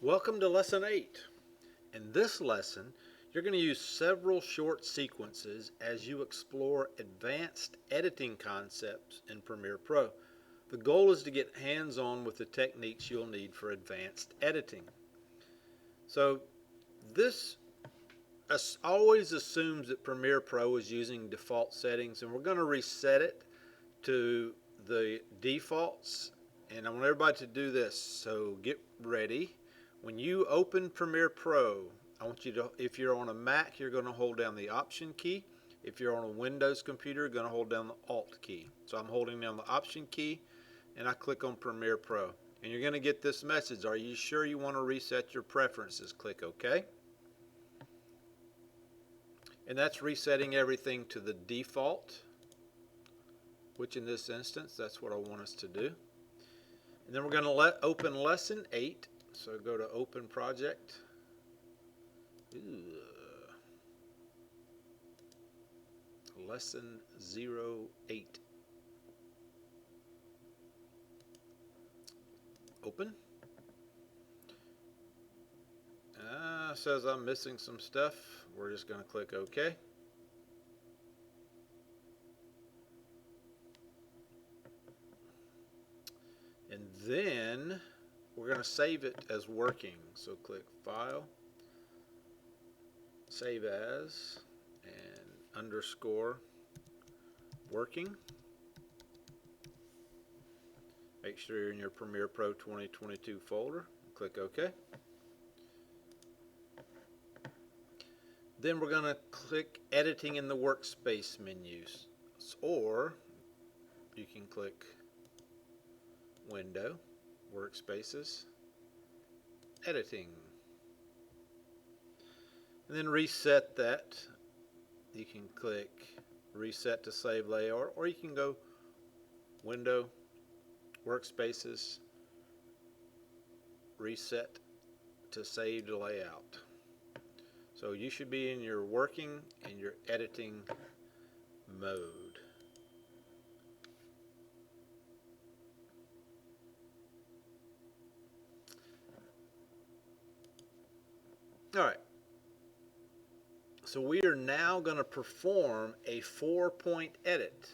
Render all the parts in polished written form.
Welcome to Lesson 8. In this lesson, you're going to use several short sequences as you explore advanced editing concepts in Premiere Pro. The goal is to get hands-on with the techniques you'll need for advanced editing. So this always assumes that Premiere Pro is using default settings, and we're going to reset it to the defaults, and I want everybody to do this, so get ready. When you open Premiere Pro, I want you to, if you're on a Mac, you're going to hold down the Option key. If you're on a Windows computer, you're going to hold down the Alt key. So I'm holding down the Option key, and I click on Premiere Pro. And you're going to get this message, are you sure you want to reset your preferences? Click OK. And that's resetting everything to the default, which in this instance, that's what I want us to do. And then we're going to open Lesson 8. So go to Open Project. Lesson 08. Open. Says I'm missing some stuff. We're just going to click OK. And then we're going to save it as working. So click File, Save As, and _ working. Make sure you're in your Premiere Pro 2022 folder. Click OK. Then we're going to click Editing in the Workspace menus, or you can click Window, Workspaces, Editing, and then reset that. You can click Reset to Save Layout, or you can go Window, Workspaces, Reset to Saved Layout. So you should be in your working and your editing mode. Alright, so we are now going to perform a 4-point edit.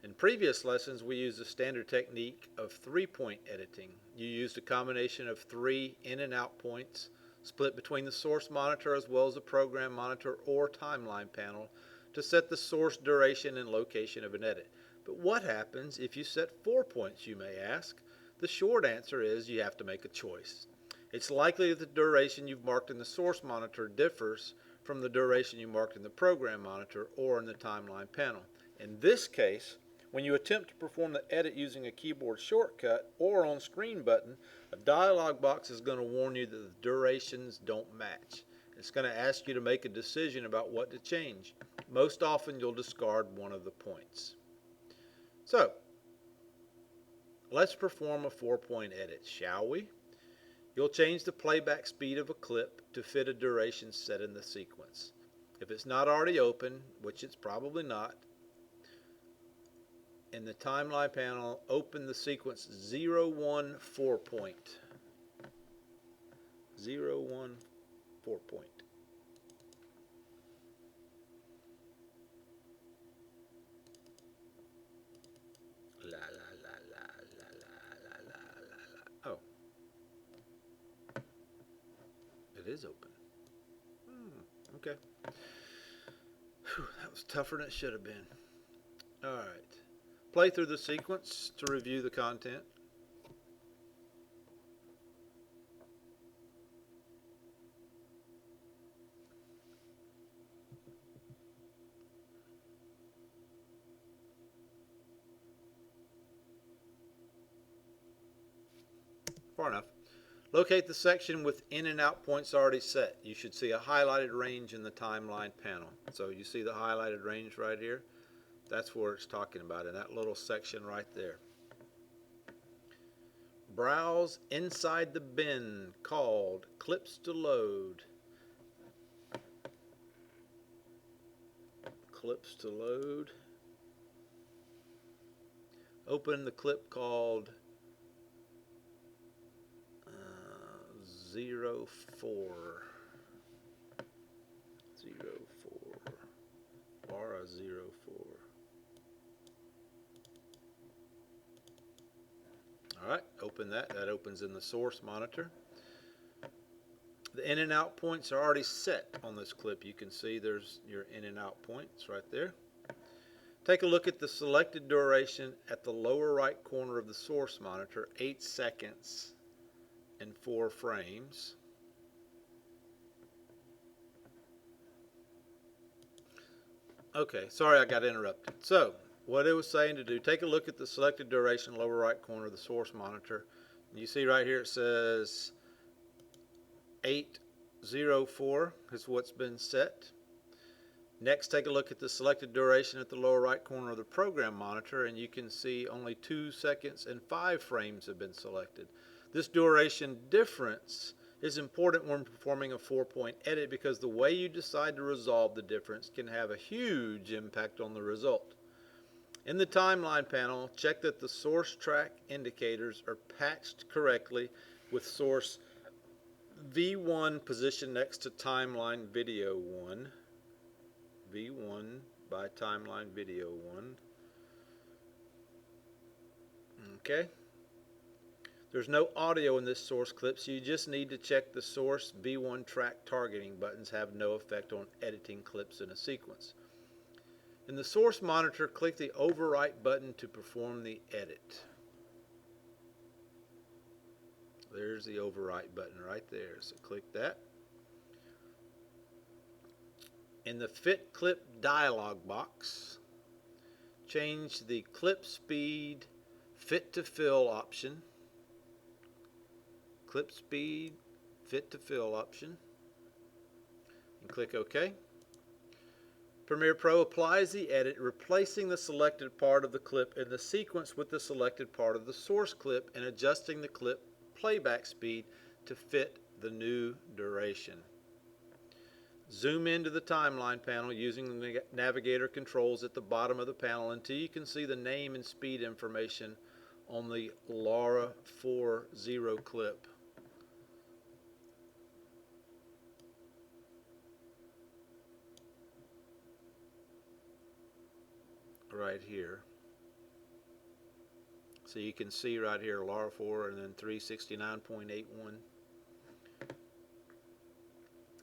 In previous lessons we used the standard technique of 3-point editing. You used a combination of 3 in and out points split between the source monitor as well as the program monitor or timeline panel to set the source duration and location of an edit. But what happens if you set 4 points, you may ask? The short answer is you have to make a choice. It's likely that the duration you've marked in the source monitor differs from the duration you marked in the program monitor or in the timeline panel. In this case, when you attempt to perform the edit using a keyboard shortcut or on-screen button, a dialog box is going to warn you that the durations don't match. It's going to ask you to make a decision about what to change. Most often you'll discard one of the points. So, let's perform a 4-point edit, shall we? You'll change the playback speed of a clip to fit a duration set in the sequence. If it's not already open, which it's probably not, in the timeline panel, open the sequence 014 point. 014 point. La la la la la la la la la. Oh. It is open. Okay. Whew, that was tougher than it should have been. Alright. Play through the sequence to review the content. Far enough. Locate the section with in and out points already set. You should see a highlighted range in the timeline panel. So you see the highlighted range right here? That's where it's talking about, in that little section right there. Browse inside the bin called Clips to Load. Clips to load. Open the clip called 04. 04. Laura 04. Alright, open that. That opens in the source monitor. The in and out points are already set on this clip. You can see there's your in and out points right there. Take a look at the selected duration at the lower right corner of the source monitor, 8 seconds and 4 frames. Okay, sorry I got interrupted. So, what it was saying to do, take a look at the selected duration lower right corner of the source monitor. You see right here it says 8:04 is what's been set. Next, take a look at the selected duration at the lower right corner of the program monitor, and you can see only 2 seconds and 5 frames have been selected. This duration difference is important when performing a 4-point edit because the way you decide to resolve the difference can have a huge impact on the result. In the timeline panel, check that the source track indicators are patched correctly with source V1 positioned next to timeline video 1. V1 by timeline video 1. Okay. There's no audio in this source clip, so you just need to check the source V1 track targeting buttons have no effect on editing clips in a sequence. In the source monitor, click the Overwrite button to perform the edit. There's the Overwrite button right there, so click that. In the Fit Clip dialog box, change the Clip Speed Fit to Fill option. Clip Speed Fit to Fill option. And click OK. Premiere Pro applies the edit, replacing the selected part of the clip in the sequence with the selected part of the source clip and adjusting the clip playback speed to fit the new duration. Zoom into the timeline panel using the navigator controls at the bottom of the panel until you can see the name and speed information on the Laura 40 clip. Right here. So you can see right here Laura 4 and then 369.81.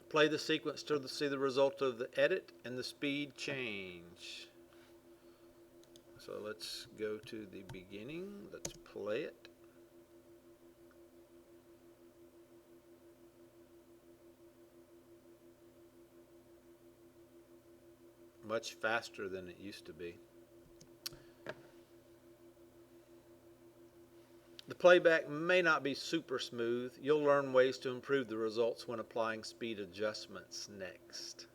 Play the sequence to see the result of the edit and the speed change. So let's go to the beginning. Let's play it. Much faster than it used to be. The playback may not be super smooth. You'll learn ways to improve the results when applying speed adjustments next.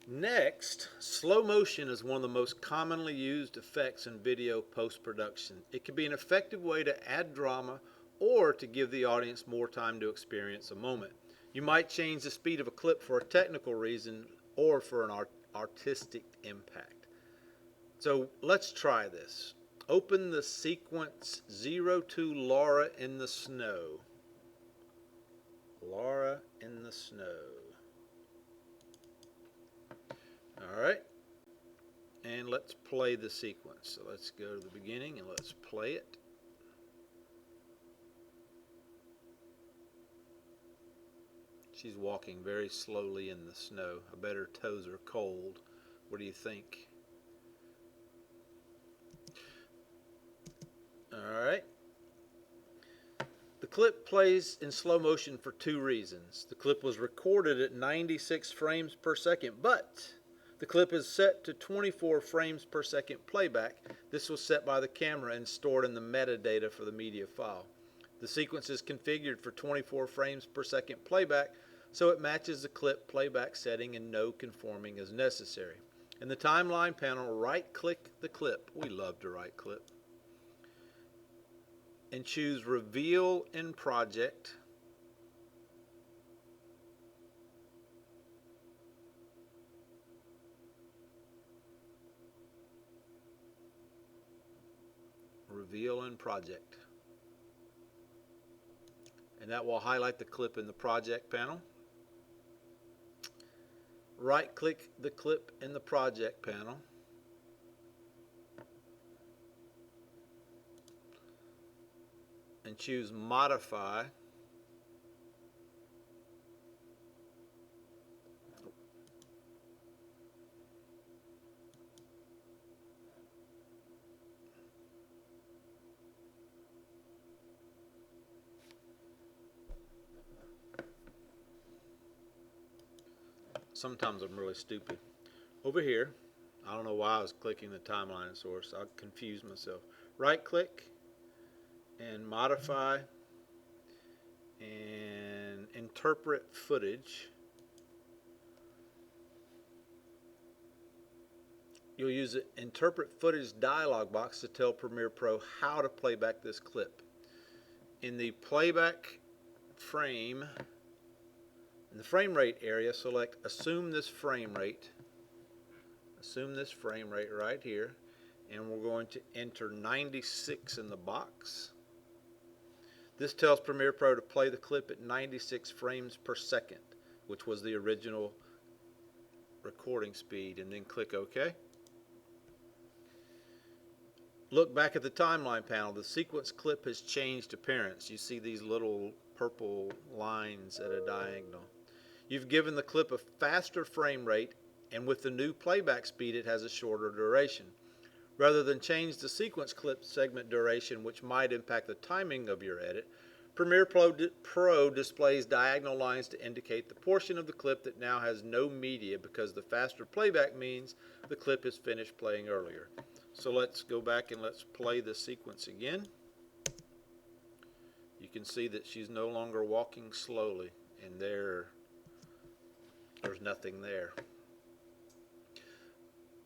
Next, slow motion is one of the most commonly used effects in video post-production. It can be an effective way to add drama or to give the audience more time to experience a moment. You might change the speed of a clip for a technical reason or for an artistic impact. So let's try this. Open the sequence 02 Laura in the snow. Laura in the snow. Alright. And let's play the sequence. So let's go to the beginning and let's play it. She's walking very slowly in the snow. I bet her toes are cold. What do you think? Alright. The clip plays in slow motion for 2 reasons. The clip was recorded at 96 frames per second, but the clip is set to 24 frames per second playback. This was set by the camera and stored in the metadata for the media file. The sequence is configured for 24 frames per second playback, so it matches the clip playback setting and no conforming is necessary. In the timeline panel, right-click the clip. We love to right-click. And choose Reveal in Project. Reveal in project. And that will highlight the clip in the project panel. Right click the clip in the project panel. And choose modify. Sometimes I'm really stupid. Over here, I don't know why I was clicking the timeline source. I confused myself. Right click and modify and interpret footage. You'll use the interpret footage dialog box to tell Premiere Pro how to play back this clip. In the playback frame, in the frame rate area, select assume this frame rate. Assume this frame rate right here, and we're going to enter 96 in the box. This tells Premiere Pro to play the clip at 96 frames per second, which was the original recording speed, and then click OK. Look back at the timeline panel. The sequence clip has changed appearance. You see these little purple lines at a diagonal. You've given the clip a faster frame rate, and with the new playback speed it has a shorter duration. Rather than change the sequence clip segment duration, which might impact the timing of your edit, Premiere Pro displays diagonal lines to indicate the portion of the clip that now has no media, because the faster playback means the clip is finished playing earlier. So let's go back and let's play the sequence again. You can see that she's no longer walking slowly, and there's nothing there.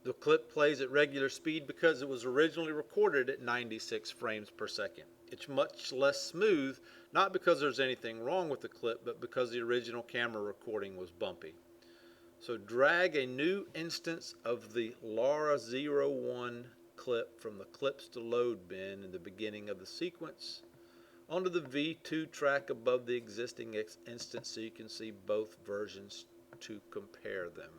The clip plays at regular speed because it was originally recorded at 96 frames per second. It's much less smooth, not because there's anything wrong with the clip, but because the original camera recording was bumpy. So drag a new instance of the Laura01 clip from the clips to load bin in the beginning of the sequence onto the V2 track above the existing instance, so you can see both versions to compare them.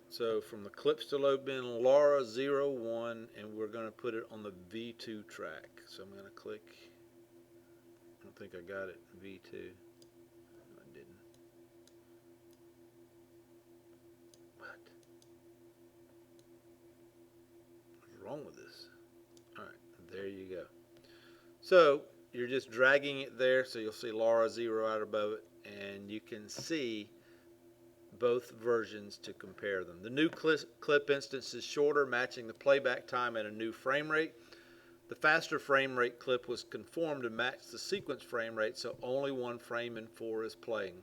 So from the clips to load bin, Laura01, and we're going to put it on the V2 track. So I'm going to click, I don't think I got it, V2. No, I didn't. What? What's wrong with this? Alright, there you go. So you're just dragging it there, so you'll see Laura0 out above it, and you can see both versions to compare them. The new clip instance is shorter, matching the playback time at a new frame rate. The faster frame rate clip was conformed to match the sequence frame rate, so only 1 frame in 4 is playing.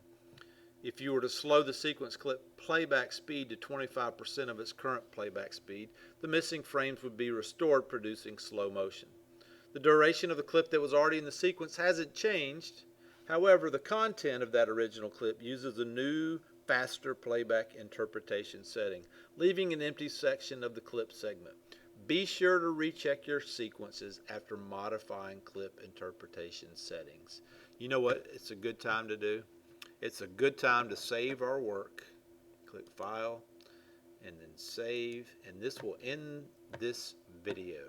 If you were to slow the sequence clip playback speed to 25% of its current playback speed, the missing frames would be restored, producing slow motion. The duration of the clip that was already in the sequence hasn't changed. However, the content of that original clip uses a new faster playback interpretation setting, leaving an empty section of the clip segment. Be sure to recheck your sequences after modifying clip interpretation settings. You know what it's a good time to do? It's a good time to save our work. Click File and then Save, and this will end this video.